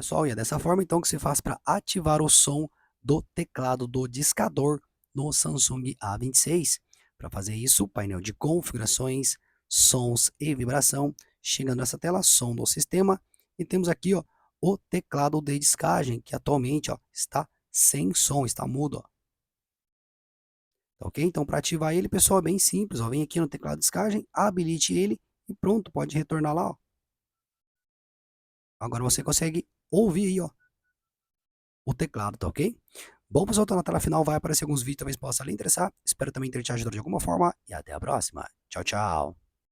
pessoal, e é dessa forma então que se faz para ativar o som do teclado do discador no Samsung A26. Para fazer isso, painel de configurações, sons e vibração, chegando nessa tela, som do sistema, e temos aqui ó, o teclado de discagem, que atualmente ó, está sem som, está mudo. Ó. Tá ok? Então, para ativar ele, pessoal, é bem simples. Ó, vem aqui no teclado de discagem, habilite ele e pronto, pode retornar lá. Ó. Agora você consegue ouvir aí, ó, o teclado, tá ok? Bom, pessoal, tá na tela final, vai aparecer alguns vídeos, talvez possa lhe interessar. Espero também ter te ajudado de alguma forma e até a próxima. Tchau, tchau.